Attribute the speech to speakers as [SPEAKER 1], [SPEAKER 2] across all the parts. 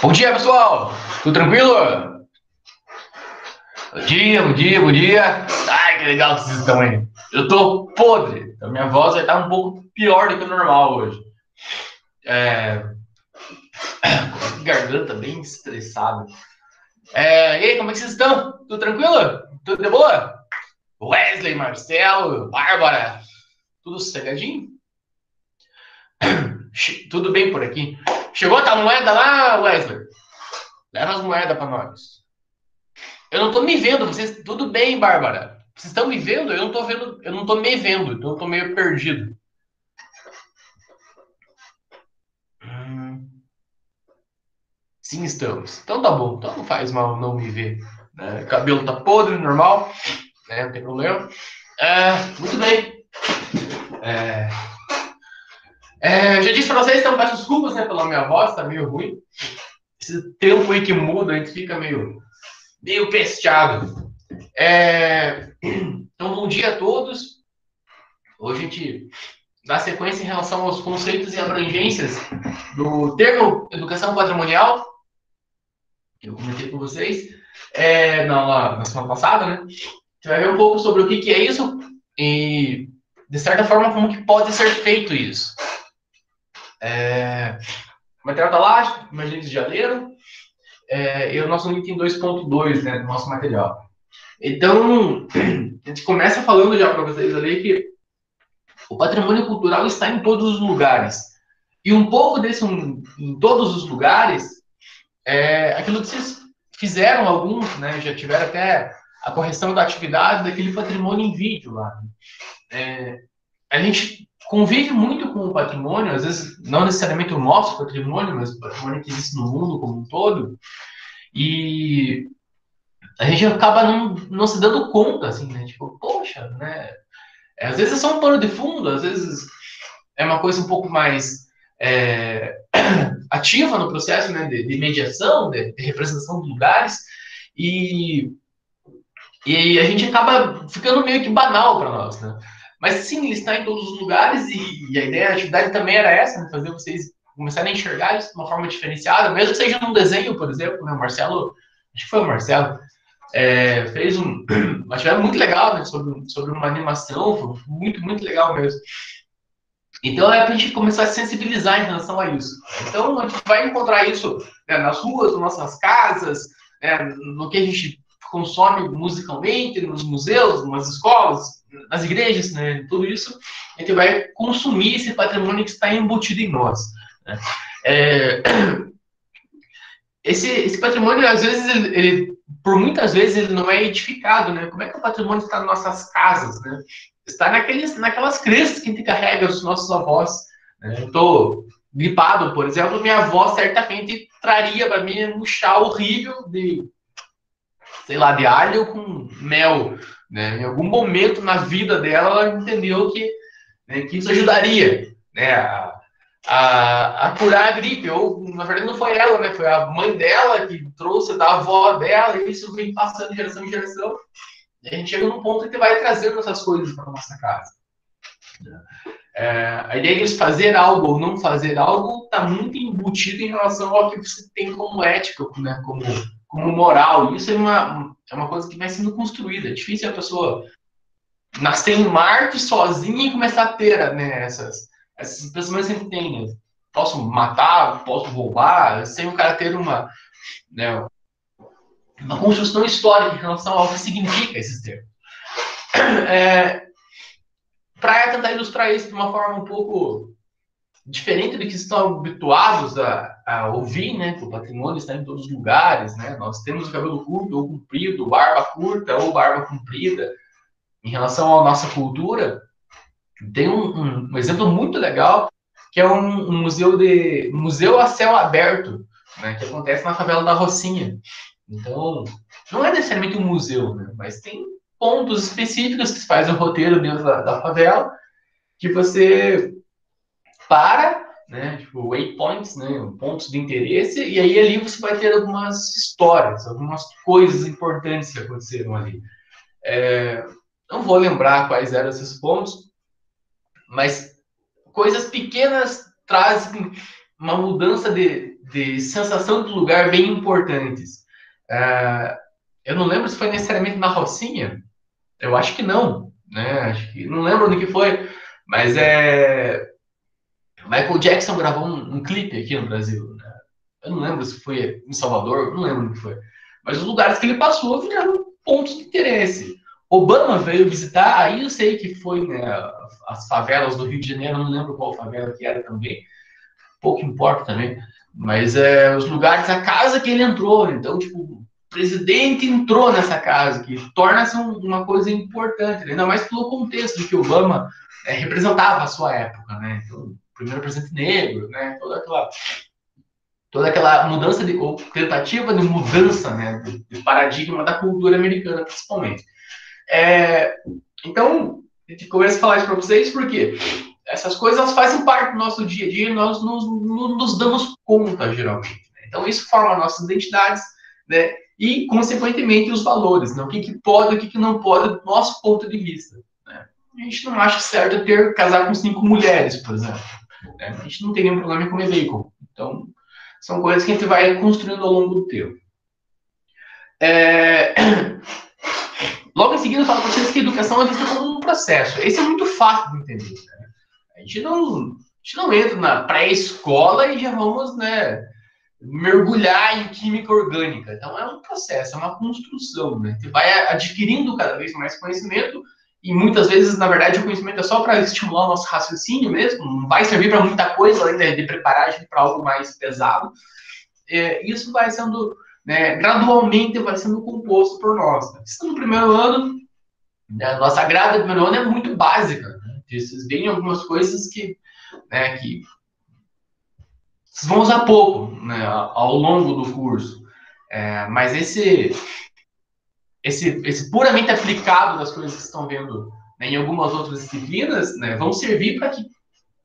[SPEAKER 1] Bom dia, pessoal! Tudo tranquilo? Bom dia, bom dia, bom dia! Ai, que legal que vocês estão aí! Eu tô podre, a minha voz vai estar um pouco pior do que o normal hoje. Garganta bem estressada. E aí, como é que vocês estão? Tudo tranquilo? Tudo de boa? Wesley, Marcelo, Bárbara, tudo sossegadinho? Tudo bem por aqui. Chegou a tua moeda lá, Wesley? Leva as moedas para nós. Eu não tô me vendo, vocês. Tudo bem, Bárbara? Vocês estão me vendo? Eu não tô vendo, eu não tô me vendo, então eu tô meio perdido. Sim, estamos. Então tá bom, então não faz mal não me ver. Né? O cabelo tá podre, normal, né? Não tem problema. Muito bem. É, já disse pra vocês, então peço desculpas, né, pela minha voz, tá meio ruim. Esse tempo aí que muda, a gente fica meio pesteado. Então, bom dia a todos. Hoje a gente dá sequência em relação aos conceitos e abrangências do termo educação patrimonial, que eu comentei com vocês na semana passada, né? A gente vai ver um pouco sobre o que é isso e, de certa forma, como que pode ser feito isso. O material está lá, imagina que já leram, e o nosso item 2.2, né, do nosso material. Então, a gente começa falando já para vocês ali que o patrimônio cultural está em todos os lugares. E um pouco desse em todos os lugares aquilo que vocês fizeram, alguns, né, já tiveram até a correção da atividade daquele patrimônio em vídeo lá. A gente convive muito com o patrimônio, às vezes não necessariamente o nosso patrimônio, mas o patrimônio que existe no mundo como um todo, e a gente acaba não se dando conta, assim, né? Tipo, poxa, né? Às vezes é só um pano de fundo, às vezes é uma coisa um pouco mais ativa no processo, né, de mediação, de representação de lugares, e, e a gente acaba ficando meio que banal para nós, né? Mas sim, ele está em todos os lugares e a ideia da atividade também era essa, né, fazer vocês começarem a enxergar isso de uma forma diferenciada, mesmo que seja num desenho, por exemplo, né, o Marcelo, acho que foi o Marcelo, fez uma atividade muito legal, né, sobre uma animação, foi muito, muito legal mesmo. Então é para a gente começar a sensibilizar em relação a isso. Então a gente vai encontrar isso, né, nas ruas, nas nossas casas, no que a gente consome musicalmente, nos museus, nas escolas, nas igrejas, né, tudo isso. A gente vai consumir esse patrimônio que está embutido em nós. Né? É, esse patrimônio, às vezes, por muitas vezes, ele não é edificado. Né? Como é que o patrimônio está nas nossas casas? Né? Está naquelas crenças que a gente carrega dos nossos avós. Né? Eu estou gripado, por exemplo, minha avó certamente traria para mim um chá horrível de, sei lá, de alho com mel. Né? Em algum momento na vida dela, ela entendeu que isso ajudaria, né, a curar a gripe. Ou, na verdade, não foi ela, né? Foi a mãe dela que trouxe da avó dela, e isso vem passando de geração em geração. E a gente chega num ponto que vai trazendo essas coisas para nossa casa. A ideia de fazer algo ou não fazer algo está muito embutido em relação ao que você tem como ética, né? como moral. E isso é uma coisa que vai sendo construída. É difícil a pessoa nascer em Marte sozinha e começar a ter, né, essas pensamentos que a gente tem. Né? Posso matar, posso roubar, sem o cara ter né, uma construção histórica em relação ao que significa esses termos. Para tentar ilustrar isso de uma forma um pouco diferente do que estão habituados a ouvir, né? Que o patrimônio está em todos os lugares, né? Nós temos o cabelo curto ou comprido, barba curta ou barba comprida. Em relação à nossa cultura, tem um exemplo muito legal, que é um museu a céu aberto, né? Que acontece na favela da Rocinha. Então, não é necessariamente um museu, né? Mas tem pontos específicos que se faz o roteiro dentro da favela, que você né, tipo waypoints, né, pontos de interesse, e aí ali você vai ter algumas histórias, algumas coisas importantes que aconteceram ali. Não vou lembrar quais eram esses pontos, mas coisas pequenas trazem uma mudança de sensação de lugar bem importantes. Eu não lembro se foi necessariamente na Rocinha, eu acho que não, né? Acho que não lembro onde que foi, mas Michael Jackson gravou um clipe aqui no Brasil, né? Eu não lembro se foi em Salvador, não lembro onde foi. Mas os lugares que ele passou viraram pontos de interesse. Obama veio visitar, aí eu sei que foi, né, as favelas do Rio de Janeiro, não lembro qual favela que era também, pouco importa também, mas os lugares, a casa que ele entrou, então, tipo, o presidente entrou nessa casa, que torna-se uma coisa importante, né? Ainda mais pelo contexto de que Obama representava a sua época, né? Então, primeiro presidente negro, né? Toda aquela mudança ou tentativa de mudança, né, de paradigma da cultura americana, principalmente. Então, a gente começa a falar isso para vocês porque essas coisas fazem parte do nosso dia a dia e nós nos damos conta, geralmente. Né? Então, isso forma nossas identidades, né? E, consequentemente, os valores, né? O que pode e o que não pode, do nosso ponto de vista. Né? A gente não acha certo casar com 5 mulheres, por exemplo. Né? A gente não tem nenhum problema em comer bacon. Então, são coisas que a gente vai construindo ao longo do tempo. Logo em seguida, eu falo para vocês que a educação é vista como um processo. Esse é muito fácil de entender. Né? A gente não entra na pré-escola e já vamos, né, mergulhar em química orgânica. Então, é um processo, é uma construção. Né? A gente vai adquirindo cada vez mais conhecimento e muitas vezes, na verdade, o conhecimento é só para estimular o nosso raciocínio mesmo, não vai servir para muita coisa além de preparar a gente para algo mais pesado. Isso vai sendo, né, gradualmente vai sendo composto por nós. Né? Isso no primeiro ano, né, a nossa grade do primeiro ano é muito básica. Né? Vocês veem algumas coisas que vocês vão usar pouco, né, ao longo do curso. Mas esse puramente aplicado das coisas que estão vendo, né, em algumas outras disciplinas, né, vão servir para que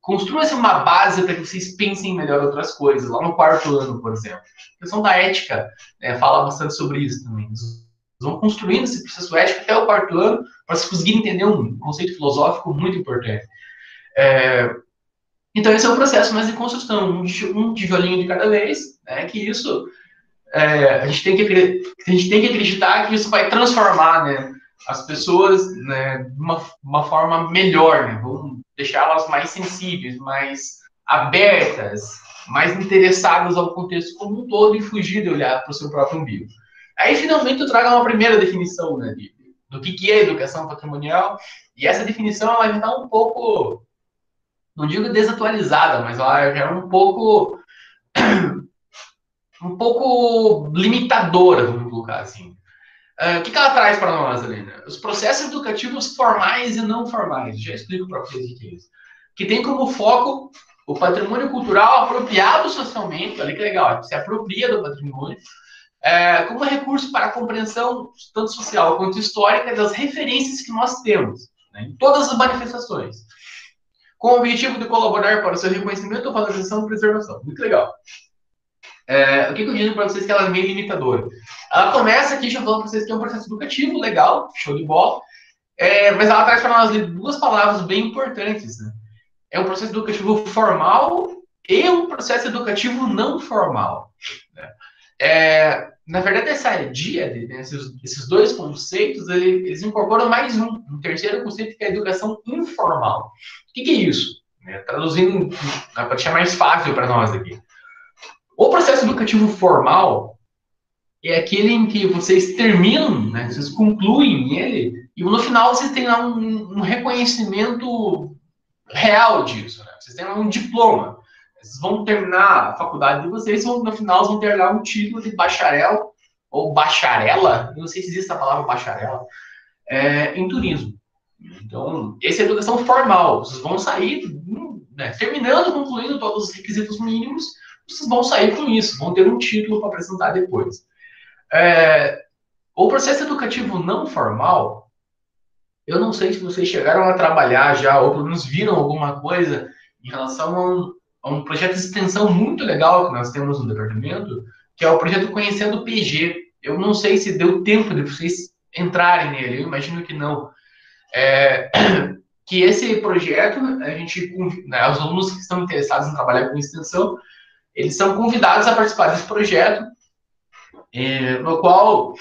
[SPEAKER 1] construa-se uma base para que vocês pensem melhor outras coisas, lá no quarto ano, por exemplo. A questão da ética, né, fala bastante sobre isso também. Eles vão construindo esse processo ético até o quarto ano para se conseguir entender um conceito filosófico muito importante. Então, esse é o processo mais de construção, um tijolinho de cada vez, né, que isso a gente tem que acreditar que isso vai transformar, né, as pessoas, né, de uma forma melhor, né? Vamos deixá-las mais sensíveis, mais abertas, mais interessadas ao contexto como um todo e fugir de olhar para o seu próprio umbigo. Aí, finalmente, eu trago uma primeira definição, né, do que é educação patrimonial, e essa definição ela já está um pouco, não digo desatualizada, mas ela já é um pouco limitadora, vamos colocar assim. O que ela traz para nós, Helena? Os processos educativos formais e não formais. Já explico para vocês o que é isso. Que tem como foco o patrimônio cultural apropriado socialmente, olha que legal, se apropria do patrimônio, como recurso para a compreensão tanto social quanto histórica das referências que nós temos, né, em todas as manifestações, com o objetivo de colaborar para o seu reconhecimento, valorização e preservação. Muito legal. O que eu digo para vocês que ela é meio limitadora? Ela começa aqui já falando para vocês que é um processo educativo legal, show de bola, mas ela traz para nós duas palavras bem importantes. Né? É um processo educativo formal e um processo educativo não formal. Né? Na verdade, essa díade, né, esses dois conceitos, eles incorporam mais um terceiro conceito que é a educação informal. O que é isso? Traduzindo, para deixar mais fácil para nós aqui. O processo educativo formal é aquele em que vocês terminam, né, vocês concluem ele, e no final vocês têm lá um reconhecimento real disso. Né? Vocês têm lá um diploma. Vocês vão terminar a faculdade de vocês, no final vão ter lá um título de bacharel, ou bacharela, não sei se existe a palavra bacharela, em turismo. Então, essa é a educação formal. Vocês vão sair, né, terminando, concluindo todos os requisitos mínimos, vocês vão sair com isso, vão ter um título para apresentar depois. O processo educativo não formal, eu não sei se vocês chegaram a trabalhar já, ou pelo menos viram alguma coisa em relação a um projeto de extensão muito legal que nós temos no departamento, que é o projeto Conhecendo o PG. Eu não sei se deu tempo de vocês entrarem nele, eu imagino que não. Que esse projeto, a gente, né, os alunos que estão interessados em trabalhar com extensão, eles são convidados a participar desse projeto, no qual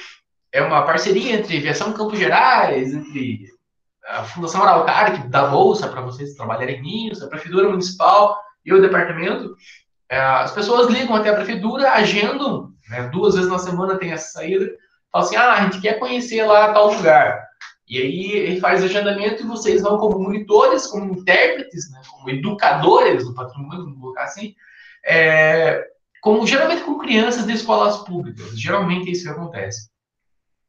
[SPEAKER 1] é uma parceria entre a Aviação Campos Gerais, entre a Fundação Araucária, que dá bolsa para vocês trabalharem nisso, a Prefeitura Municipal e o departamento. As pessoas ligam até a Prefeitura, agendam, né, 2 vezes na semana tem essa saída, falam assim, a gente quer conhecer lá tal lugar. E aí ele faz o agendamento e vocês vão como monitores, como intérpretes, né, como educadores do patrimônio, vamos colocar assim, geralmente com crianças de escolas públicas. Geralmente é isso que acontece.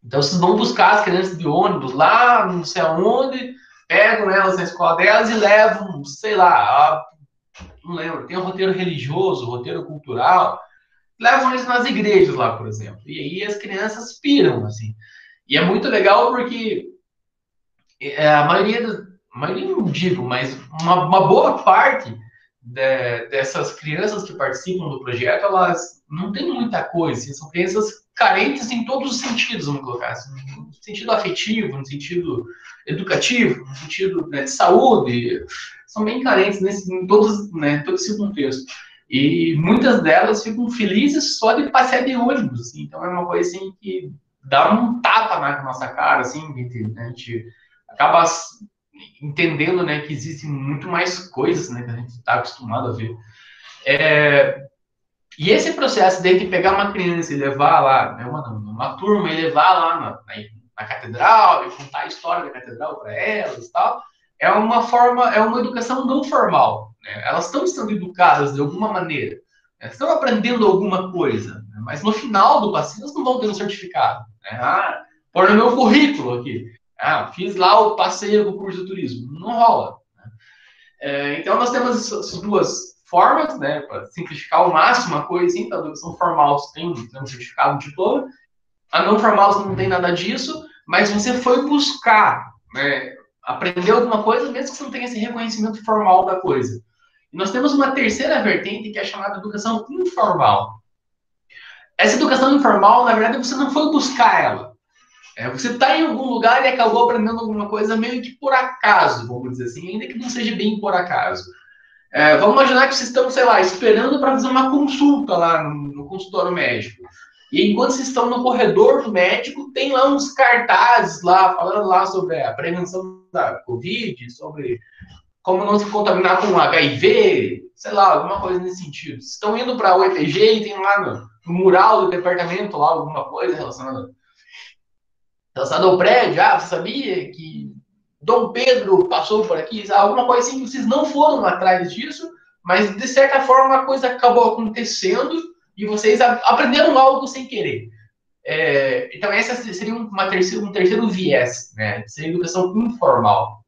[SPEAKER 1] Então, vocês vão buscar as crianças de ônibus lá, não sei aonde, pegam elas na escola delas e levam, sei lá, não lembro, tem um roteiro religioso, roteiro cultural, levam eles nas igrejas lá, por exemplo. E aí as crianças piram, assim. E é muito legal porque a maioria não digo, mas uma boa parte dessas crianças que participam do projeto, elas não têm muita coisa, assim, são crianças carentes em todos os sentidos, vamos colocar assim, no sentido afetivo, no sentido educativo, no sentido, né, de saúde, são bem carentes em todos, né, todo esse contexto. E muitas delas ficam felizes só de passear de ônibus, assim, então é uma coisa assim que dá um tapa na nossa cara, assim, a gente acaba entendendo, né, que existem muito mais coisas, né, que a gente está acostumado a ver. E esse processo de pegar uma criança e levar lá, né, uma turma e levar lá na catedral e contar a história da catedral para elas e tal, é uma educação não formal. Né? Elas estão sendo educadas de alguma maneira, né? Estão aprendendo alguma coisa, né? Mas no final do passeio elas não vão ter um certificado. Né? Pôr no meu currículo aqui. Fiz lá o passeio do curso de turismo. Não rola. Né? Então nós temos essas duas formas, né, para simplificar ao máximo a coisa, então, a educação formal você tem um certificado, um diploma, a não formal você não tem nada disso, mas você foi buscar, né, aprender alguma coisa, mesmo que você não tenha esse reconhecimento formal da coisa. E nós temos uma terceira vertente, que é chamada educação informal. Essa educação informal, na verdade, você não foi buscar ela. Você está em algum lugar e acabou aprendendo alguma coisa meio que por acaso, vamos dizer assim, ainda que não seja bem por acaso. Vamos imaginar que vocês estão, sei lá, esperando para fazer uma consulta lá no consultório médico. E enquanto vocês estão no corredor do médico, tem lá uns cartazes lá, falando lá sobre a prevenção da Covid, sobre como não se contaminar com HIV, sei lá, alguma coisa nesse sentido. Vocês estão indo para o EPG e tem lá no mural do departamento lá alguma coisa relacionada ao prédio. Você sabia que Dom Pedro passou por aqui? Alguma coisa assim que vocês não foram atrás disso, mas de certa forma a coisa acabou acontecendo e vocês aprenderam algo sem querer. Então, essa seria um terceiro viés, né? Seria educação informal.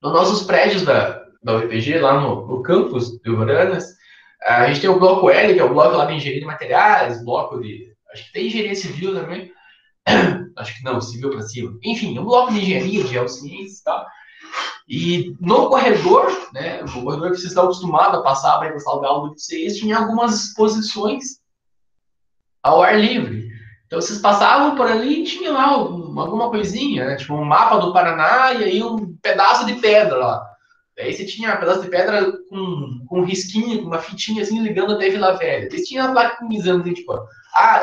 [SPEAKER 1] Nos nossos prédios da UFPG, lá no campus de Umburanas, a gente tem o bloco L, que é o bloco lá de engenharia de materiais, bloco de. Acho que tem engenharia civil também. Acho que não, civil para cima. Enfim, um bloco de engenharia, de geociências e tal. E no corredor, né, o corredor que vocês estão acostumados a passar para ir para a sala de aula de vocês, tinha algumas exposições ao ar livre. Então vocês passavam por ali e tinha lá alguma coisinha, né, tipo um mapa do Paraná e aí um pedaço de pedra lá. Aí você tinha um pedaço de pedra com um risquinho, com uma fitinha assim, ligando até Vila Velha. Eles tinham a placa com assim, tipo,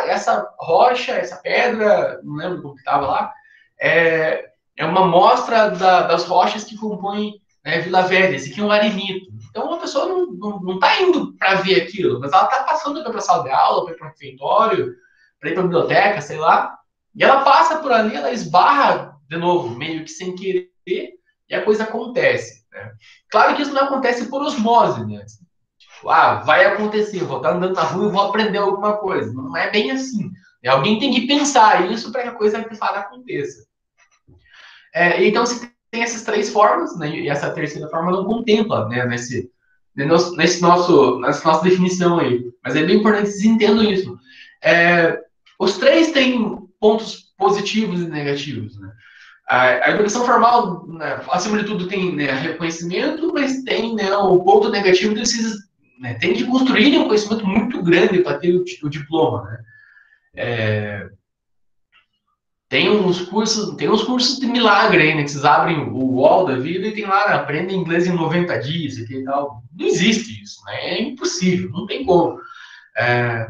[SPEAKER 1] essa rocha, essa pedra, não lembro como que estava lá, é uma amostra das rochas que compõem, né, Vila Velha, esse aqui é um arenito. Então a pessoa não está indo para ver aquilo, mas ela está passando para a sala de aula, para ir para o refeitório, para ir para a biblioteca, sei lá, e ela passa por ali, ela esbarra de novo, meio que sem querer, e a coisa acontece. Né? Claro que isso não acontece por osmose, né? Tipo, vai acontecer, vou estar andando na rua e vou aprender alguma coisa. Não é bem assim. Alguém tem que pensar isso para que a coisa de fato aconteça. Então, se tem essas três formas, né, e essa terceira forma não contempla, né, nessa nossa definição aí. Mas é bem importante que vocês entendam isso. Os três têm pontos positivos e negativos. Né? A educação formal, né, acima de tudo, tem, né, reconhecimento, mas tem, né, o ponto negativo de vocês, né, tem que construir um conhecimento muito grande para ter o diploma. Né? Tem uns cursos de milagre aí, né? Que vocês abrem o UOL da vida e tem lá, né, aprenda inglês em 90 dias e tal. Não existe isso, né? É impossível, não tem como. É,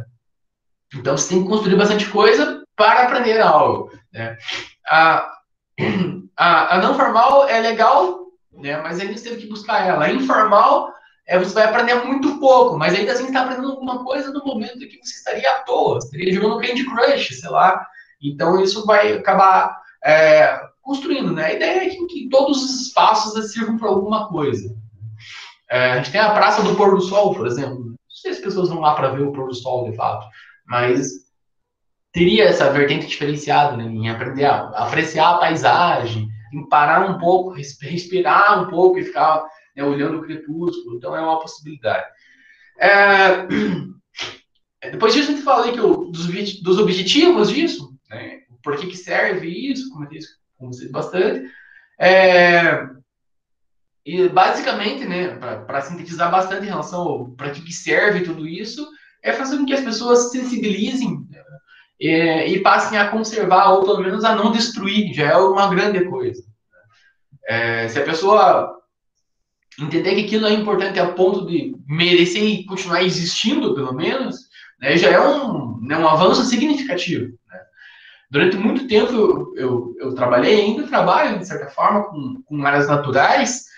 [SPEAKER 1] então você tem que construir bastante coisa para aprender algo, né? A, a não formal é legal, né? Mas ainda você teve que buscar ela. A informal você vai aprender muito pouco, mas ainda assim você está aprendendo alguma coisa no momento que você estaria à toa, você estaria jogando Candy Crush, sei lá. Então isso vai acabar construindo, né? A ideia é que todos os espaços sirvam para alguma coisa. A gente tem a Praça do Pôr do Sol, por exemplo. Não sei se as pessoas vão lá para ver o pôr do sol, de fato, mas teria essa vertente diferenciada, né, em aprender a apreciar a paisagem, em parar um pouco, respirar um pouco e ficar, né, olhando o crepúsculo. Então é uma possibilidade. É, depois disso a gente fala aí dos objetivos disso, né, por que serve isso, como eu disse, bastante. É, e basicamente, né, para sintetizar bastante em relação ao para que serve tudo isso, é fazer com que as pessoas se sensibilizem, né, e passem a conservar, ou pelo menos a não destruir, já é uma grande coisa. Se a pessoa entender que aquilo é importante a ponto de merecer e continuar existindo, pelo menos, né, já é um avanço significativo. Né? Durante muito tempo eu trabalhei, ainda trabalho, de certa forma, com áreas naturais,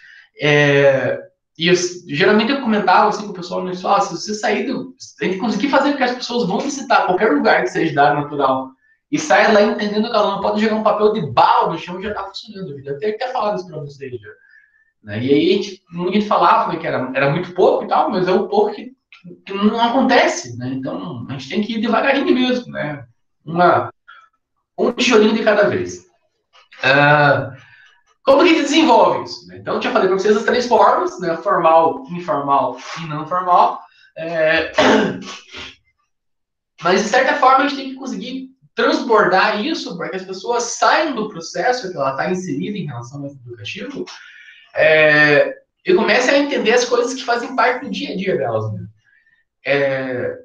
[SPEAKER 1] e geralmente eu comentava assim com o pessoal, né, se você sair se a gente conseguir fazer com que as pessoas vão visitar qualquer lugar que seja da área natural e saia lá entendendo que ela não pode jogar um papel de bala no chão, já está funcionando. Eu já até falado isso para vocês. Já, né? E aí ninguém falava que era muito pouco e tal, mas é o pouco que não acontece. Né? Então a gente tem que ir devagarinho mesmo. Né? Um tijolinho de cada vez. Como que a gente desenvolve isso? Né? Então, eu já falei para vocês as três formas, né? Formal, informal e não formal. Mas, de certa forma, a gente tem que conseguir transbordar isso para que as pessoas saiam do processo que ela está inserida em relação ao educativo e comecem a entender as coisas que fazem parte do dia a dia delas. Né?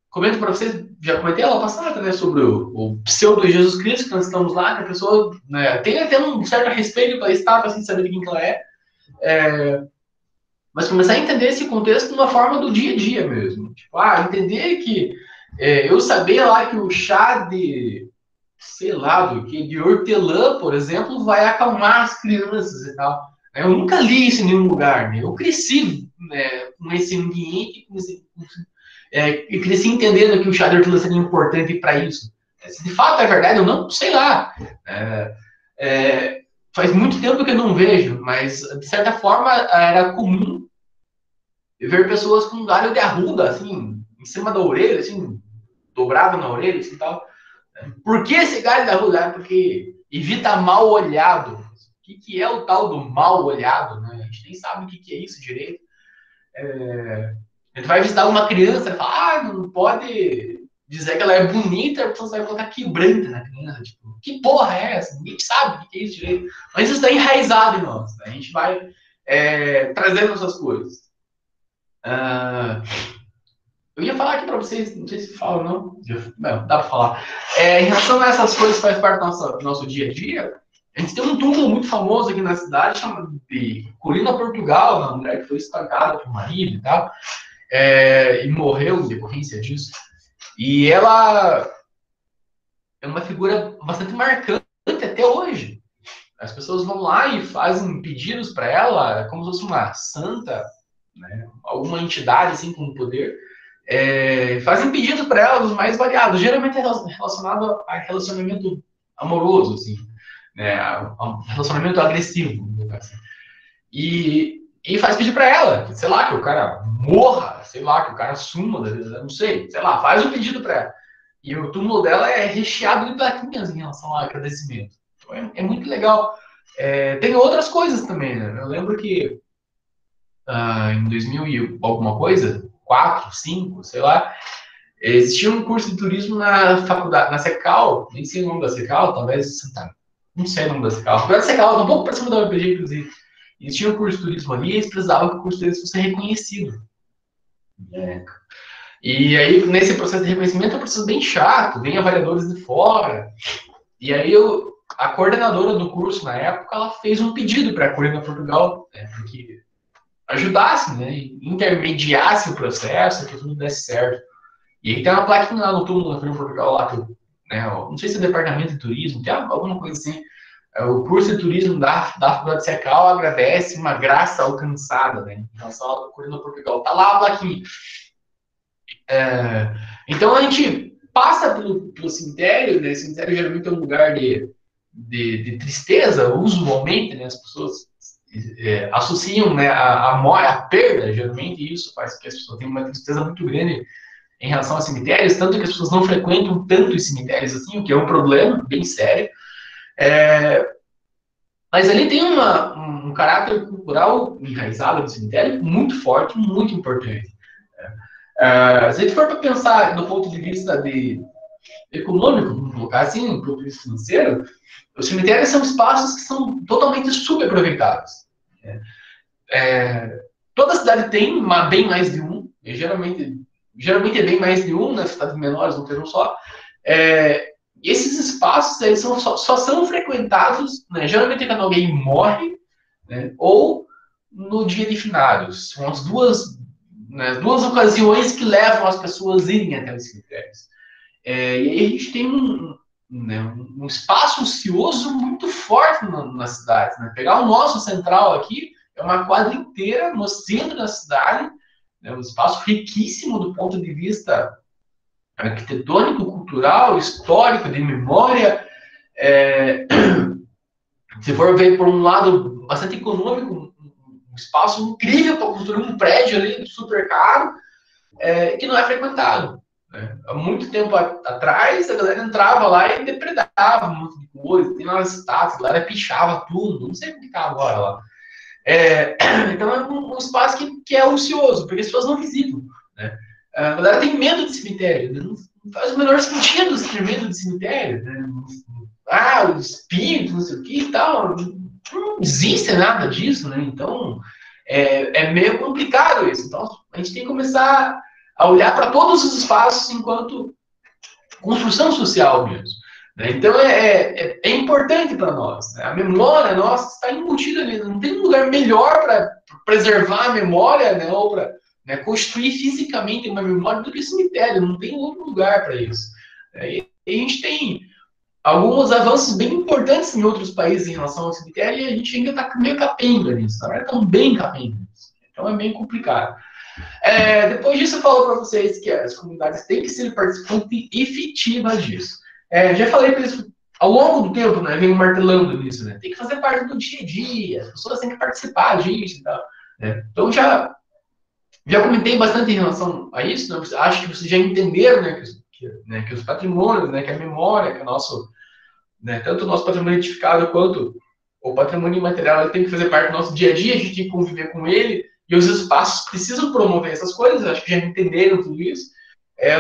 [SPEAKER 1] Comento para vocês, já comentei ela passada, né, sobre o pseudo Jesus Cristo, que nós estamos lá, que a pessoa, né, tem até um certo respeito pela estátua, assim, saber de quem que ela mas começar a entender esse contexto de uma forma do dia a dia mesmo. Tipo, entender que eu saber lá que o chá de, sei lá, de hortelã, por exemplo, vai acalmar as crianças e tal. Eu nunca li isso em nenhum lugar, né? Eu cresci, né, com esse ambiente, e cresci entendendo que o chá de hortelã seria importante para isso. Se de fato é verdade, eu não sei lá. Faz muito tempo que eu não vejo, mas de certa forma era comum ver pessoas com galho de arruda, assim, em cima da orelha, assim, dobrado na orelha, assim, tal. Por que esse galho de arruda? Porque evita mal olhado. O que é o tal do mal olhado, né? A gente nem sabe o que é isso direito. A gente vai visitar uma criança e fala, não pode dizer que ela é bonita, porque você vai colocar quebranta na criança. Tipo, que porra é essa? Ninguém sabe o que é isso direito. Mas isso está enraizado em nós. Né? A gente vai trazendo essas coisas. Eu ia falar aqui para vocês, não sei se fala ou não. Não, dá para falar. Em relação a essas coisas que faz parte do nosso dia a dia, a gente tem um túmulo muito famoso aqui na cidade, chamado de Colina Portugal, uma mulher que foi espancada pelo marido e tal, e morreu em decorrência disso. E ela é uma figura bastante marcante até hoje. As pessoas vão lá e fazem pedidos para ela, como se fosse uma santa, né? Alguma entidade assim com poder. Fazem pedidos para ela dos mais variados, geralmente relacionado a relacionamento amoroso, assim, né? A relacionamento agressivo. Assim. E faz pedido para ela, sei lá, que o cara morra, sei lá, que o cara suma, não sei, sei lá, faz um pedido para ela. E o túmulo dela é recheado de plaquinhas em relação ao agradecimento. Então é muito legal. Tem outras coisas também, né? Eu lembro que em 2000 e alguma coisa, 4, 5, sei lá, existia um curso de turismo na faculdade, na Secal, nem sei o nome da Secal, talvez, não sei o nome da Secal. A Secal, um pouco para cima da UEPG, inclusive. Existia um curso de turismo ali e eles precisavam que o curso deles fosse reconhecido. E aí, nesse processo de reconhecimento, é um processo bem chato, vem avaliadores de fora. E aí a coordenadora do curso, na época, ela fez um pedido para a Corina Portugal, né, porque ajudasse, né, intermediasse o processo, que tudo desse certo. E aí tem uma plaquinha lá no túmulo da Corina Portugal, lá que né, não sei se é departamento de turismo, tem alguma coisa assim. O curso de turismo da Faculdade Secal agradece uma graça alcançada, né? Em relação à Corina Portugal. Tá lá a plaquinha. Então a gente passa pelo cemitério, né? O cemitério geralmente é um lugar de tristeza, usualmente, né? As pessoas associam, né, a perda, geralmente, e isso faz com que as pessoas tenham uma tristeza muito grande em relação a cemitérios, tanto que as pessoas não frequentam tanto os cemitérios assim, o que é um problema bem sério. Mas ele tem um caráter cultural enraizado no cemitério muito forte, muito importante. Se a gente for para pensar do ponto de vista econômico, vamos colocar assim, do ponto de vista financeiro, os cemitérios são espaços que são totalmente subaproveitados. Toda cidade tem bem mais de um, e geralmente é bem mais de um, nas cidades menores não tem um só. Esses espaços eles só são frequentados, né, geralmente quando alguém morre, né, ou no dia de finados. São as duas ocasiões que levam as pessoas a irem até os cemitérios. E aí a gente tem né, um espaço ocioso muito forte na cidade. Né? Pegar o nosso central aqui, é uma quadra inteira no centro da cidade, né, um espaço riquíssimo do ponto de vista arquitetônico, cultural, histórico, de memória. Se for ver por um lado bastante econômico, um espaço incrível para construir um prédio ali super caro, que não é frequentado. Né? Há muito tempo atrás, a galera entrava lá e depredava um monte de coisa, tem umas estátuas, a galera pichava tudo, não sei como que tá agora lá. Então é um espaço que é ocioso, porque as pessoas não visitam. Né? A galera tem medo de cemitério, né? Não faz o menor sentido ter medo de cemitério. Né? O espírito, não sei o que e tal. Não existe nada disso, né? Então é meio complicado isso. Então a gente tem que começar a olhar para todos os espaços enquanto construção social mesmo. Né? Então é importante para nós. Né? A memória nossa está embutida ali. Não tem um lugar melhor para preservar a memória, né? Ou para, né, construir fisicamente uma memória do que o cemitério. Não tem outro lugar para isso. E a gente tem alguns avanços bem importantes em outros países em relação ao cemitério e a gente ainda está meio capenga nisso. Na verdade, estão bem capenga nisso. Então é meio complicado. Depois disso, eu falo para vocês que as comunidades têm que ser participante efetiva disso. Já falei para eles ao longo do tempo, né? Venho martelando nisso, né? Tem que fazer parte do dia a dia, as pessoas têm que participar disso e tal. Né? Então já comentei bastante em relação a isso, né? Acho que vocês já entenderam, né, que os patrimônios, né, que a memória, que é nosso, né, tanto o nosso patrimônio identificado quanto o patrimônio imaterial, ele tem que fazer parte do nosso dia a dia, a gente tem que conviver com ele, e os espaços precisam promover essas coisas, acho que já entenderam tudo isso.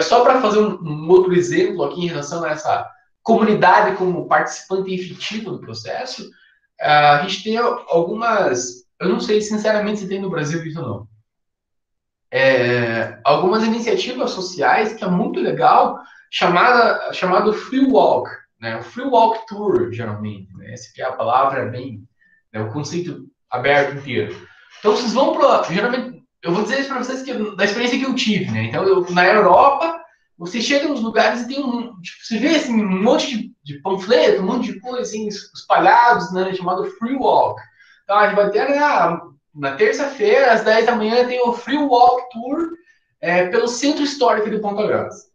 [SPEAKER 1] Só para fazer um outro exemplo aqui em relação a essa comunidade como participante efetivo do processo, a gente tem algumas, eu não sei sinceramente se tem no Brasil isso ou não, algumas iniciativas sociais que é muito legal, chamado Free Walk, né? O Free Walk Tour, geralmente, né? Essa que é a palavra bem, né, o conceito aberto inteiro. Então, vocês vão para, geralmente, eu vou dizer isso para vocês da experiência que eu tive, né? Então, na Europa, você chega nos lugares e tem tipo, você vê assim, um monte de panfleto, um monte de coisa assim, espalhados, né? Chamado Free Walk. Então, a gente vai ter, na terça-feira, às 10 da manhã, tem o Free Walk Tour pelo Centro Histórico de Ponta Grossa.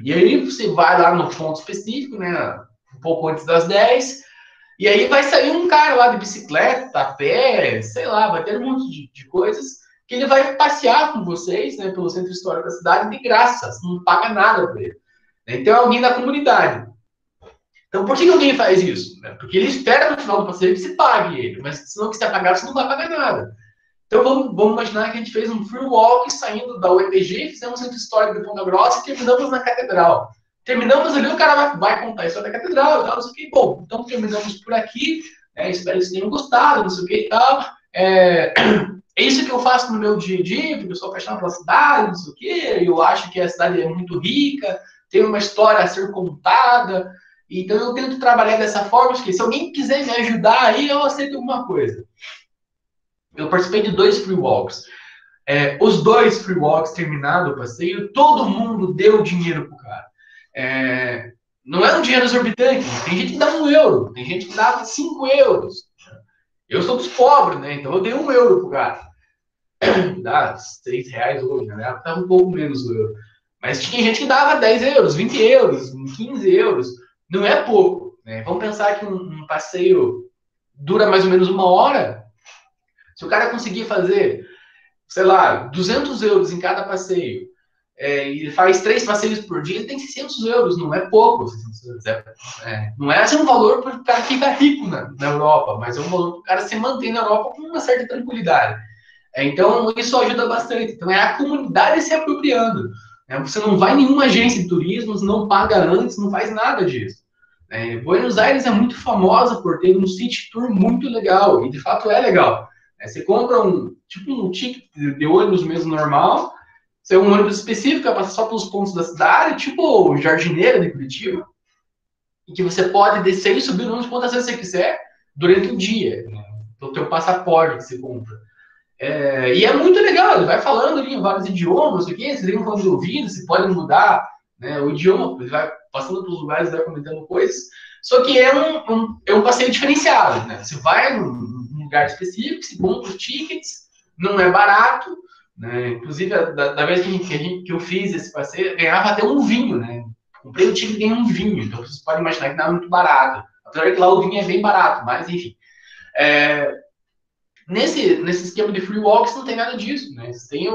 [SPEAKER 1] E aí você vai lá no ponto específico, né, um pouco antes das 10, e aí vai sair um cara lá de bicicleta, a pé, sei lá, vai ter um monte de coisas, que ele vai passear com vocês, né, pelo Centro Histórico da cidade de graça, você não paga nada para ele. Então é alguém da comunidade. Então, por que alguém faz isso? Porque ele espera no final do passeio que você pague ele, mas se não quiser pagar, você não vai pagar nada. Então, vamos imaginar que a gente fez um free walk saindo da UEPG, fizemos um centro histórico de Ponta Grossa e terminamos na Catedral. Terminamos ali, o cara vai contar a história da Catedral e tal, não sei o que. Bom, então terminamos por aqui, espero que vocês tenham gostado, não sei o que e tal. É isso que eu faço no meu dia a dia, porque eu sou apaixonado pela cidade, não sei o que, eu acho que a cidade é muito rica, tem uma história a ser contada, Então eu tento trabalhar dessa forma, que se alguém quiser me ajudar aí, eu aceito alguma coisa. Eu participei de 2 free walks. Os 2 free walks terminados o passeio, todo mundo deu dinheiro pro cara. Não é um dinheiro exorbitante, tem gente que dá 1 euro, tem gente que dá 5 euros. Eu sou dos pobres, né? Então eu dei 1 euro pro cara. Dá 6 reais hoje, né? Tá um pouco menos o euro. Mas tinha gente que dava 10 euros, 20 euros, 15 euros. Não é pouco, né? Vamos pensar que um passeio dura mais ou menos 1 hora. Se o cara conseguir fazer, sei lá, 200 euros em cada passeio, e ele faz 3 passeios por dia, ele tem 600 euros, não é pouco. Não é assim um valor para o cara ficar rico na Europa, mas é um valor para o cara se manter na Europa com uma certa tranquilidade. Então, isso ajuda bastante. Então, é a comunidade se apropriando. Né? Você não vai em nenhuma agência de turismo, não paga antes, não faz nada disso. Buenos Aires é muito famosa por ter um city tour muito legal, e de fato é legal. Você compra um ticket de ônibus mesmo normal, você é um ônibus específico, que passa só pelos pontos da cidade, tipo o Jardineira de Curitiba, e que você pode descer e subir no ônibus quantas vezes você quiser durante o dia. Né? Então, tem o passaporte que você compra. E é muito legal, ele vai falando ali em vários idiomas, aqui, você tem um fone de ouvido, você pode mudar, né, o idioma, ele vai passando pelos lugares, vai comentando coisas. Só que é um passeio diferenciado, né? Você vai num lugar específico, você compra os tickets, não é barato, né? Inclusive, da vez que eu fiz esse passeio, eu ganhava até um vinho, né? Comprei o ticket e ganhei um vinho, então vocês podem imaginar que não é muito barato. Apesar de que lá o vinho é bem barato, mas enfim. Nesse esquema de free walks não tem nada disso, né? Você tem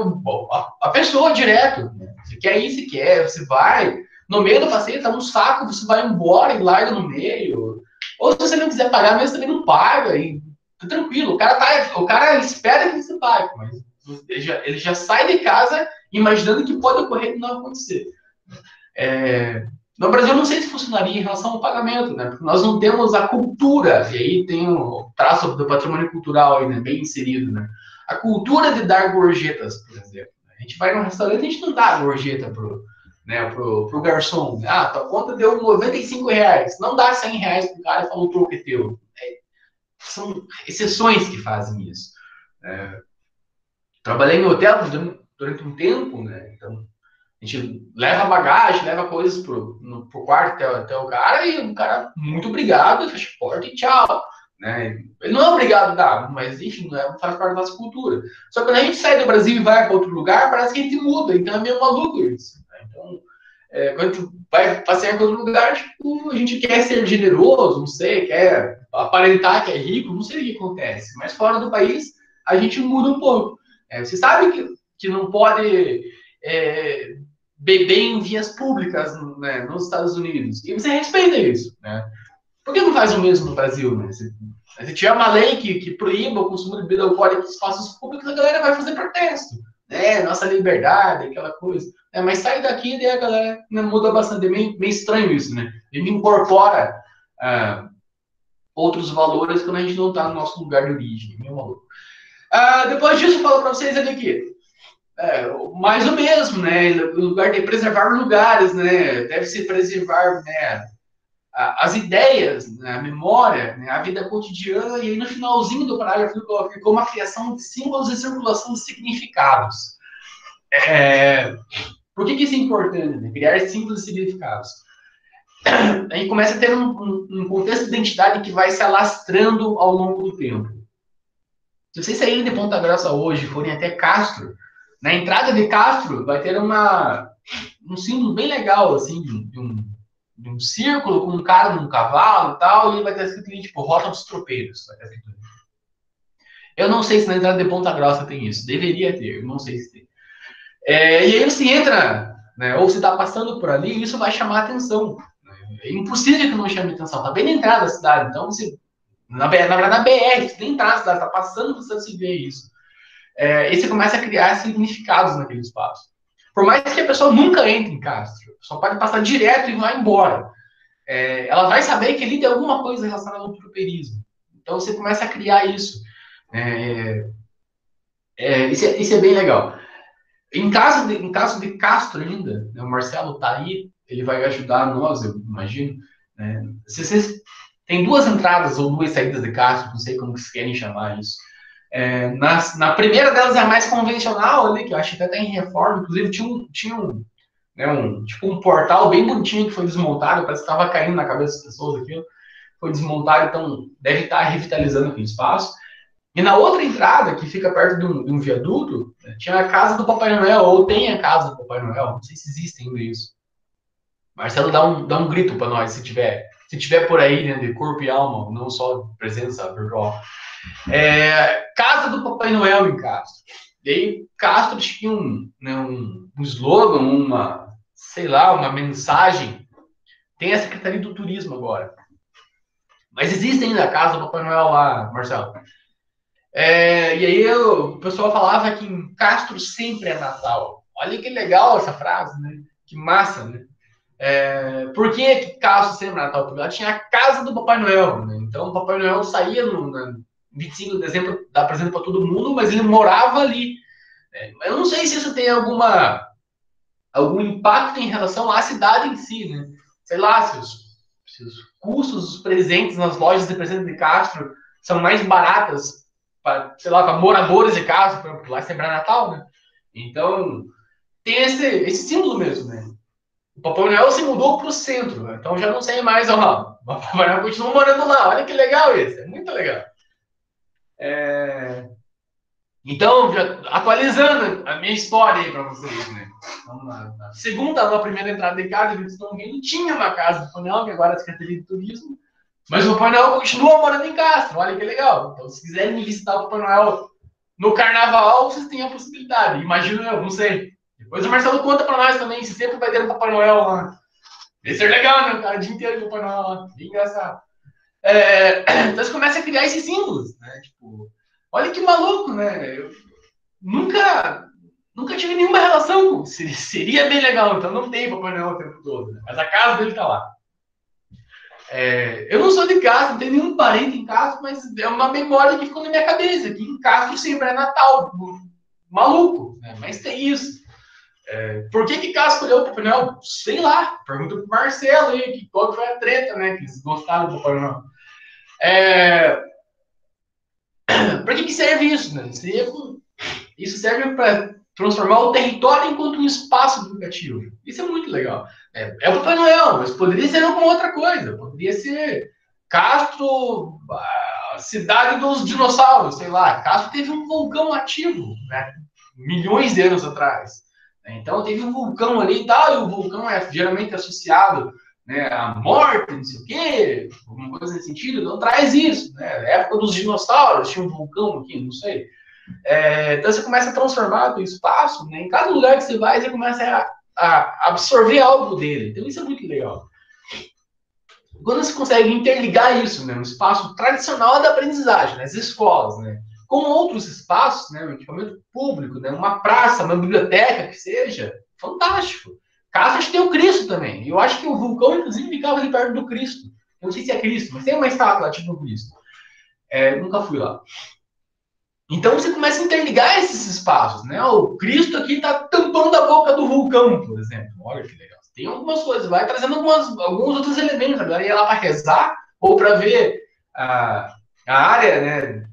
[SPEAKER 1] a pessoa direto, né? Você quer ir, você quer, você vai. No meio do passeio tá um saco, você vai embora e larga no meio. Ou se você não quiser pagar mesmo, também não paga. E tá tranquilo. O cara espera que você pague, mas ele já sai de casa imaginando que pode ocorrer e não acontecer. No Brasil, eu não sei se funcionaria em relação ao pagamento, né? Porque nós não temos a cultura, e aí tem o traço do patrimônio cultural aí, né? Bem inserido, né? A cultura de dar gorjetas, por exemplo. A gente vai num restaurante, a gente não dá gorjeta pro garçom. Ah, tua conta deu 95 reais. Não dá 100 reais pro cara e falou pro que é teu. São exceções que fazem isso. Trabalhei em hotel durante um tempo, né? Então, a gente leva bagagem, leva coisas pro quarto até o cara, e o cara, muito obrigado, fecha a porta e tchau. Né? Ele não é obrigado a dar, mas enfim, faz parte da nossa cultura. Só que quando a gente sai do Brasil e vai para outro lugar, parece que a gente muda, então é meio maluco isso. Né? Então, quando a gente vai passear em outro lugar, tipo, a gente quer ser generoso, não sei, quer aparentar que é rico, não sei o que acontece. Mas fora do país, a gente muda um pouco. Você sabe que não pode beber em vias públicas, né, nos Estados Unidos. E você respeita isso, né? Por que não faz o mesmo no Brasil, né? Se tiver uma lei que proíba o consumo de bebida alcoólica em espaços públicos, a galera vai fazer protesto. Né? Nossa liberdade, aquela coisa. Mas sai daqui e a galera, né, muda bastante. É meio estranho isso, né? A gente incorpora outros valores quando a gente não está no nosso lugar de origem. Meio maluco. Depois disso, eu falo para vocês ali que mais o mesmo, né? O lugar de preservar lugares, né? Deve-se preservar, né, as ideias, né, a memória, né, a vida cotidiana, e aí no finalzinho do parágrafo ficou uma criação de símbolos e circulação de significados. Por que isso é importante? Né? Criar símbolos e significados. Aí começa a ter um contexto de identidade que vai se alastrando ao longo do tempo. Se vocês saírem de Ponta Grossa hoje e forem até Castro, na entrada de Castro vai ter um símbolo bem legal, assim, de um círculo com um cara num cavalo e tal, e vai ter escrito ali, tipo, Rota dos Tropeiros. Eu não sei se na entrada de Ponta Grossa tem isso. Deveria ter, eu não sei se tem. E aí você entra, né, ou você está passando por ali, e isso vai chamar a atenção. É impossível que não chame a atenção. Tá bem na entrada da cidade, então você... Na verdade, na BR, você nem tá na cidade, tá passando, você vê isso. E você começa a criar significados naquele espaço. Por mais que a pessoa nunca entre em Castro, só pode passar direto e vai embora. Ela vai saber que ali tem alguma coisa relacionada ao tropeirismo. Então você começa a criar isso. Isso é bem legal. Em caso de Castro ainda, né, o Marcelo está aí, ele vai ajudar nós, eu imagino. né? Se vocês tem duas entradas ou duas saídas de Castro, não sei como que vocês querem chamar isso. Na primeira delas é a mais convencional ali, que eu acho que até está em reforma, inclusive né, tipo um portal bem bonitinho que foi desmontado, parece que estava caindo na cabeça das pessoas aquilo, foi desmontado, então deve estar revitalizando aquele espaço. E na outra entrada, que fica perto de um viaduto, né, tinha a casa do Papai Noel, ou tem a casa do Papai Noel, não sei se existe ainda isso. Marcelo, dá um grito para nós, se tiver por aí, né, de corpo e alma, não só de presença virtual. Casa do Papai Noel em Castro. E aí, Castro tinha né, um slogan, sei lá, uma mensagem. Tem a Secretaria do Turismo agora. Mas existe ainda a Casa do Papai Noel lá, Marcelo. E aí o pessoal falava que em Castro sempre é Natal. Olha que legal essa frase, né? Que massa, né? Por que Castro sempre é Natal? Porque lá tinha a casa do Papai Noel, né? Então o Papai Noel saía no 25 de dezembro, dá presente para todo mundo, mas ele morava ali. Eu não sei se isso tem algum impacto em relação à cidade em si, né? Sei lá, se os custos dos presentes nas lojas de presente de Castro são mais baratas para, sei lá, para moradores de Castro, por exemplo, lá sempre é Natal, né? Então, tem esse símbolo mesmo, né? O Papai Noel se mudou para o centro, né? Então já não sei mais, ó, o Papai Noel continua morando lá. Olha que legal isso, é muito legal. Então, já atualizando a minha história aí para vocês, né? Então, na primeira entrada de casa, eles estão vendo, tinha uma casa do Papai Noel, que agora é a Secretaria de Turismo, mas o Papai Noel continua morando em Castro, olha que legal. Então, se quiserem me visitar o Papai Noel no Carnaval, vocês têm a possibilidade. Imagino eu, não sei. Depois o Marcelo conta para nós também, se sempre vai ter um Papai Noel lá. Isso é legal, né? O cara o dia inteiro de Papai Noel lá. Bem engraçado. Então você começa a criar esses símbolos, né? Tipo, olha que maluco, né? Eu nunca tive nenhuma relação. Seria bem legal, então não tem Papai Noel o tempo todo, né? Mas a casa dele tá lá. Eu não sou de Castro, não tenho nenhum parente em Castro, mas é uma memória que ficou na minha cabeça. Que em Castro sempre é Natal. Maluco, né? Mas tem isso. Por que Castro escolheu o Papai Noel? Sei lá. Pergunta pro Marcelo aí, qual foi a treta, né? Que eles gostaram do Papai Noel. Para que serve isso, né? Isso serve para transformar o território enquanto um espaço educativo. Isso é muito legal. É o Papai Noel, mas poderia ser alguma outra coisa. Poderia ser Castro, a cidade dos dinossauros, sei lá. Castro teve um vulcão ativo, né? Milhões de anos atrás. Então teve um vulcão ali e tal, e o vulcão é geralmente associado, né, à morte, não sei o quê, alguma coisa nesse sentido. Então traz isso, né? A época dos dinossauros, tinha um vulcão aqui, não sei. Então você começa a transformar o espaço, né? Em cada lugar que você vai, você começa a absorver algo dele. Então isso é muito legal. Quando você consegue interligar isso, né, no espaço tradicional da aprendizagem, nas escolas, né, com outros espaços, né, um equipamento público, né, uma praça, uma biblioteca, que seja, fantástico. Casas tem o Cristo também. Eu acho que o vulcão, inclusive, ficava ali perto do Cristo. Eu não sei se é Cristo, mas tem uma estátua lá, tipo, do Cristo. Nunca fui lá. Então você começa a interligar esses espaços, né? O Cristo aqui está tampando a boca do vulcão, por exemplo. Olha que legal. Tem algumas coisas, vai trazendo alguns outros elementos. Agora ia lá para rezar ou para ver a área, né?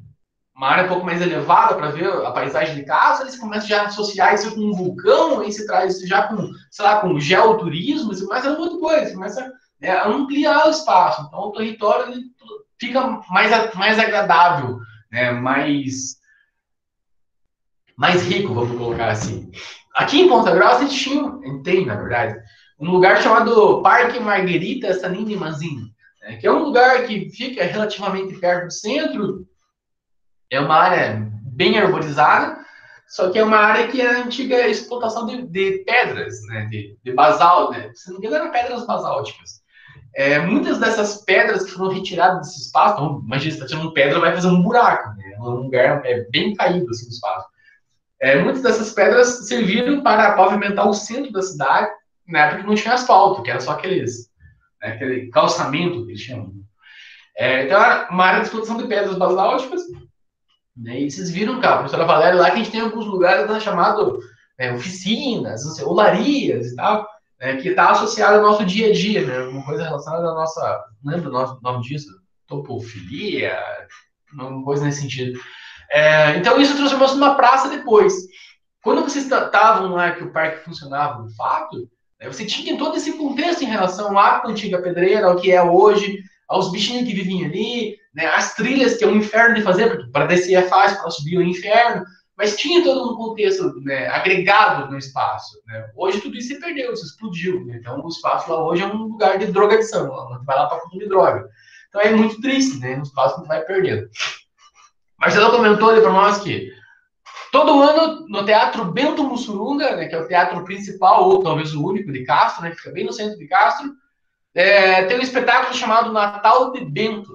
[SPEAKER 1] Uma área um pouco mais elevada para ver a paisagem de casa, eles começam já a associar isso com um vulcão, aí se traz isso já com, sei lá, com geoturismo, isso começa a outra coisa, começa, né, a ampliar o espaço. Então o território ele fica mais agradável, né? Mais rico, vamos colocar assim. Aqui em Ponta Grossa a gente tem, na verdade, um lugar chamado Parque Marguerita Sanini Manzini, né, que é um lugar que fica relativamente perto do centro, é uma área bem arborizada, só que é uma área que é antiga explotação de pedras, né, de basal, né, se não me engano eram pedras basálticas. Muitas dessas pedras que foram retiradas desse espaço, então, imagina, você está tirando pedra, vai fazer um buraco, né, um lugar bem caído assim, no espaço. Muitas dessas pedras serviram para pavimentar o centro da cidade, na época que não tinha asfalto, que era só aquele calçamento que eles chamam. Então, era uma área de explotação de pedras basálticas, né? E vocês viram, cara, a professora Valéria, lá que a gente tem alguns lugares, né, chamado oficinas, não sei, olarias e tal. né, que está associado ao nosso dia a dia, né? Uma coisa relacionada à nossa. Não lembro o nome disso? Topofilia, uma coisa nesse sentido. Então isso transformou-se numa praça depois. Quando vocês estavam lá, que o parque funcionava de fato, né, você tinha todo esse contexto em relação à antiga pedreira, ao que é hoje, aos bichinhos que viviam ali, né, as trilhas, que é um inferno de fazer, porque para descer é fácil, para subir é um inferno, mas tinha todo um contexto, né, agregado no espaço. Né? Hoje tudo isso se perdeu, isso explodiu. Né? Então o espaço lá hoje é um lugar de drogadição, você vai lá para consumir droga. Então é muito triste, né? Um espaço que vai perdendo. Marcelo comentou ali para nós que todo ano, no Teatro Bento Mussurunga, né, que é o teatro principal, ou talvez o único de Castro, né, que fica bem no centro de Castro, tem um espetáculo chamado Natal de Bento,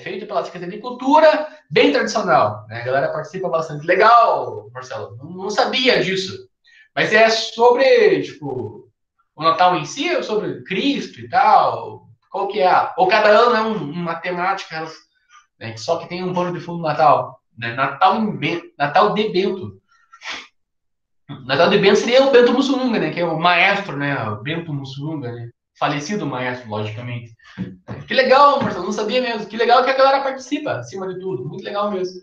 [SPEAKER 1] feito pela Secretaria de Cultura, bem tradicional. Né, a galera participa bastante. Legal, Marcelo, não sabia disso. Mas é sobre, tipo, o Natal em si, ou sobre Cristo e tal? Qual que é? Ou cada ano é uma temática, né, só que tem um pano de fundo no Natal. Né, Natal de Bento. Natal de Bento seria o Bento Mussurunga, né? Que é o maestro, né? O Bento Mussurunga, né? Falecido maestro, logicamente. Que legal, Marcelo, não sabia mesmo. Que legal que a galera participa, acima de tudo. Muito legal mesmo.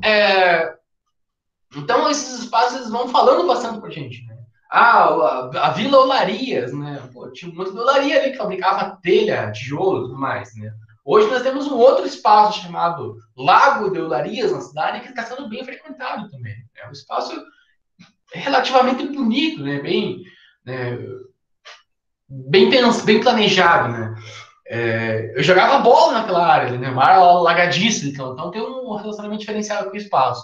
[SPEAKER 1] É, então, esses espaços eles vão falando bastante pra gente, né? A Vila Olarias, né? Pô, tinha um monte de olaria ali que fabricava telha, tijolo e tudo mais, né? Hoje nós temos um outro espaço chamado Lago de Olarias na cidade que está sendo bem frequentado também. É um espaço relativamente bonito, né? Né? Bem planejado, né? Eu jogava bola naquela área, né? Uma área alagadiça, então tem um relacionamento diferenciado com o espaço.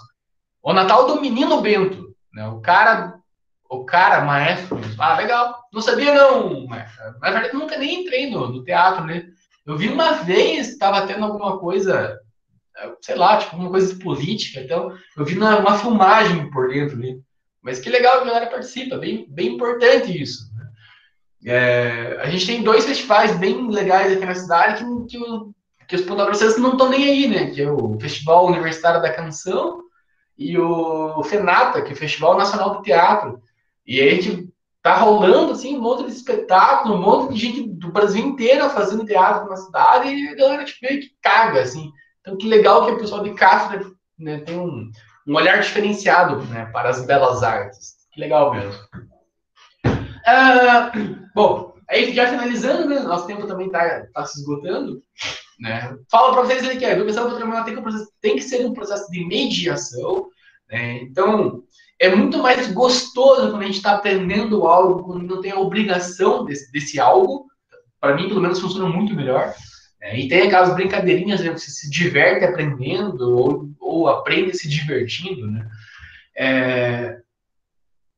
[SPEAKER 1] O Natal do Menino Bento, né? O cara maestro, legal. Não sabia não, na verdade nunca nem entrei no teatro, né? Eu vi uma vez, estava tendo alguma coisa, sei lá, tipo uma coisa política, então eu vi uma filmagem por dentro ali. Mas que legal que a galera participa, bem importante isso. A gente tem dois festivais bem legais aqui na cidade que os protagonistas não estão nem aí, né? Que é o Festival Universitário da Canção e o FENATA, que é o Festival Nacional do Teatro. E aí a gente tá rolando assim, um monte de espetáculo, um monte de gente do Brasil inteiro fazendo teatro na cidade e a galera tipo, meio que caga, assim. Então que legal que o pessoal de Castro, né, tem um olhar diferenciado, né, para as belas artes. Que legal mesmo. Bom, aí já finalizando, né? Nosso tempo também tá se esgotando, né? Fala para vocês aí que a educação patrimonial tem que ser um processo de mediação, né? Então, é muito mais gostoso quando a gente está aprendendo algo, quando não tem a obrigação desse algo. Para mim, pelo menos, funciona muito melhor. E tem aquelas brincadeirinhas, né? Você se diverte aprendendo ou aprende se divertindo, né?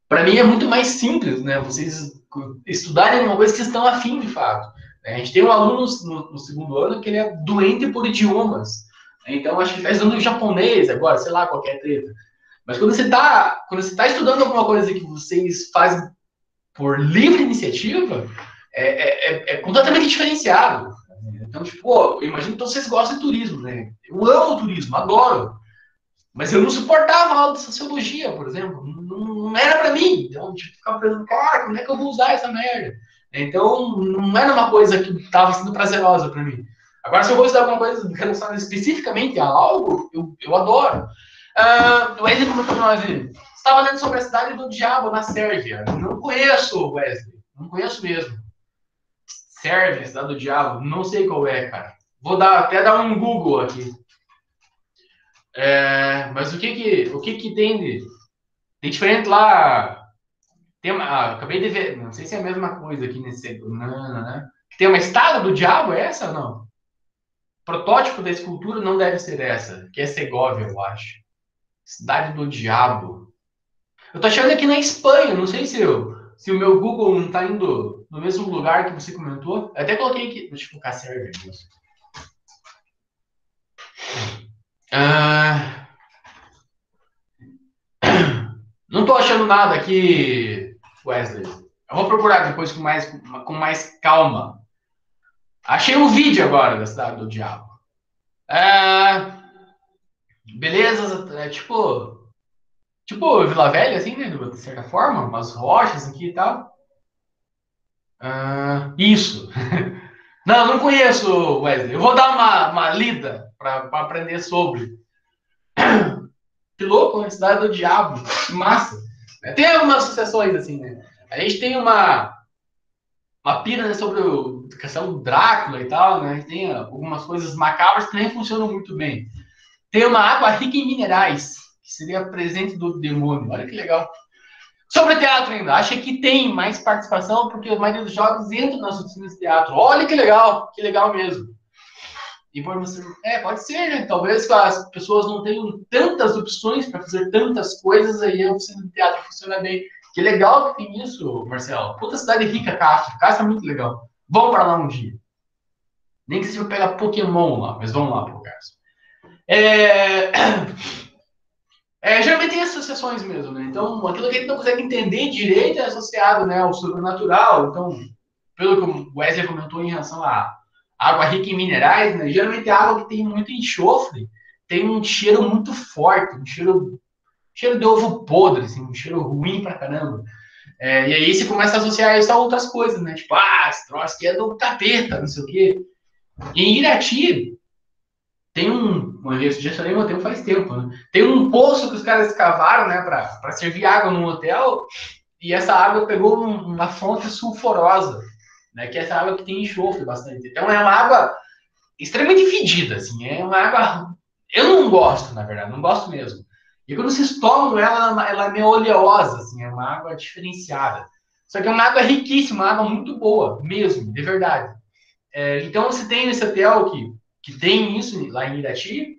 [SPEAKER 1] Para mim é muito mais simples, né? Vocês estudarem uma coisa que estão afim de fato. A gente tem um aluno no segundo ano que ele é doente por idiomas. Então, acho que ele está estudando japonês agora, sei lá, qualquer treta. Mas quando você tá estudando alguma coisa que vocês fazem por livre iniciativa, é completamente diferenciado. Então, tipo, eu imagino que vocês gostam de turismo, né? Eu amo turismo, adoro. Mas eu não suportava a aula de sociologia, por exemplo. Não era para mim. Então, eu ficava pensando, cara, como é que eu vou usar essa merda? Então, não era uma coisa que estava sendo prazerosa para mim. Agora, se eu vou estudar alguma coisa relacionada especificamente a algo, eu adoro. O Wesley comentou para nós, ele estava lendo sobre a cidade do Diabo, na Sérvia. Não conheço, Wesley. Não conheço mesmo. Sérvia, cidade do Diabo. Não sei qual é, cara. Vou até dar um Google aqui. Mas o que tem diferente lá? Acabei de ver, não sei se é a mesma coisa aqui nesse. Não, né? Tem uma estátua do diabo, é essa ou não? Protótipo da escultura não deve ser essa, que é Segovia, eu acho. Cidade do Diabo. Eu tô achando aqui na Espanha, não sei se o meu Google não tá indo no mesmo lugar que você comentou. Eu até coloquei aqui, deixa eu colocar Sérvia. Ah, não tô achando nada aqui, Wesley. Eu vou procurar depois com mais calma. Achei um vídeo agora da Cidade do Diabo. É, beleza, tipo, Tipo Vila Velha, assim, né? De certa forma, umas rochas aqui e tal. Ah, isso. Não, não conheço, Wesley. Eu vou dar uma lida para aprender sobre. Que louco, né? Cidade do Diabo. Que massa. Tem algumas associações, assim, né? A gente tem uma pira, né, sobre a questão do Drácula e tal, né? Tem algumas coisas macabras que também funcionam muito bem. Tem uma água rica em minerais, que seria presente do demônio. Olha que legal. Sobre teatro ainda, acho que tem mais participação, porque a maioria dos jogos entram nas oficinas de teatro. Olha que legal mesmo. E pode ser, né? Talvez as pessoas não tenham tantas opções para fazer tantas coisas, aí a oficina de teatro funciona bem. Que legal que tem isso, Marcelo. Puta cidade rica, Castro. Castro é muito legal. Vamos para lá um dia. Nem que seja para pegar Pokémon lá, mas vamos lá pro Castro. É... Geralmente tem associações mesmo, né? Então, aquilo que a gente não consegue entender direito é associado, né, ao sobrenatural. Então, pelo que o Wesley comentou em relação à água rica em minerais, né? Geralmente a água que tem muito enxofre tem um cheiro muito forte, cheiro de ovo podre, assim, um cheiro ruim pra caramba. E aí você começa a associar isso a outras coisas, né? Tipo, esse troço aqui é do capeta, não sei o quê. E em Irati, tem já falei um tempo faz tempo, né? Tem um poço que os caras escavaram, né, para servir água num hotel, e essa água pegou uma fonte sulfurosa, né, que é essa água que tem enxofre bastante. Então é uma água extremamente fedida, assim, é uma água. Eu não gosto, na verdade, não gosto mesmo. E quando vocês tomam ela, ela é meio oleosa, assim, é uma água diferenciada. Só que é uma água riquíssima, uma água muito boa, mesmo, de verdade. Então você tem esse hotel que tem isso lá em Irati,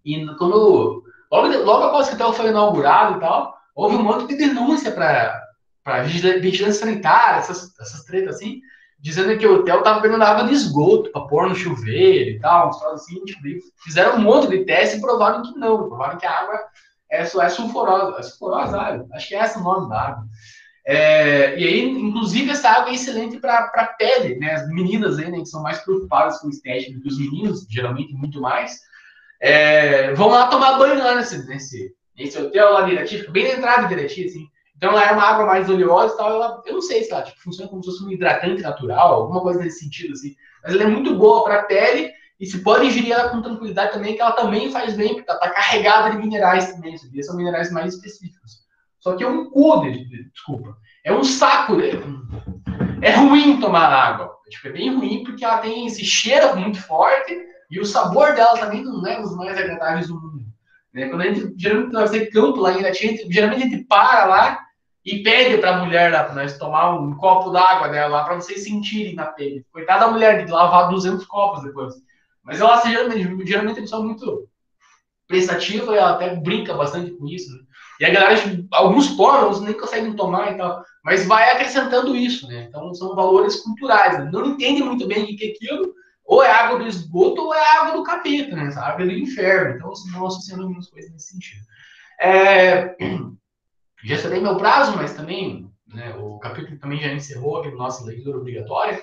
[SPEAKER 1] e logo após que o hotel foi inaugurado e tal, houve um monte de denúncia para vigilância sanitária, essas tretas assim, dizendo que o hotel estava pegando água de esgoto para pôr no chuveiro e tal, uns troços assim, tipo, fizeram um monte de teste e provaram que não, provaram que a água é sulfurosa, acho que é esse o nome da água. E aí, inclusive, essa água é excelente para a pele, né? As meninas aí, né, que são mais preocupadas com estética do que os meninos, geralmente muito mais, vão lá tomar banho lá nesse hotel lá de Irati, fica bem na entrada de Irati, assim. Então ela é uma água mais oleosa e tal. Eu não sei se ela tipo, funciona como se fosse um hidratante natural, alguma coisa nesse sentido, assim. Mas ela é muito boa para a pele e se pode ingerir ela com tranquilidade também, que ela também faz bem, porque ela está carregada de minerais também. Isso aqui são minerais mais específicos. Só que é um desculpa. É um saco. É ruim tomar água. Tipo, é bem ruim porque ela tem esse cheiro muito forte e o sabor dela também não é dos mais agradáveis do mundo. Né? Quando a gente geralmente vai fazer campo lá em Irati, geralmente a gente para lá e pede para a mulher lá para nós tomar um copo d'água dela lá para vocês sentirem na pele. Coitada da mulher de lavar 200 copos depois. Mas ela geralmente é pessoa muito prestativa e ela até brinca bastante com isso. Né? E a galera, alguns tomam, nem conseguem tomar e tal, mas vai acrescentando isso, né? Então são valores culturais, né? Não entende muito bem o que é aquilo, ou é água do esgoto ou é água do capeta, né? Essa água do inferno. Então vocês vão associando algumas coisas nesse sentido. É, já serei meu prazo, mas também né, o capítulo também já encerrou aqui no nossa leitura obrigatória.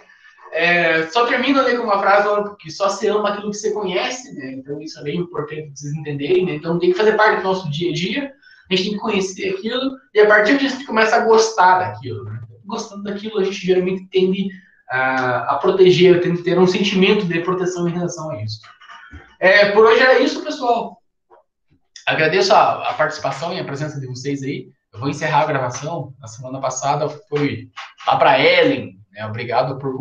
[SPEAKER 1] Só termina ali com uma frase que só se ama aquilo que você conhece, né? Então isso é bem importante para vocês entenderem, né? Então tem que fazer parte do nosso dia a dia, a gente tem que conhecer aquilo, e a partir disso a gente começa a gostar daquilo, né? Gostando daquilo, a gente geralmente tende a proteger, tende a ter um sentimento de proteção em relação a isso. Por hoje era isso, pessoal. Agradeço a participação e a presença de vocês aí. Eu vou encerrar a gravação. Na semana passada foi lá para Ellen, né? Obrigado por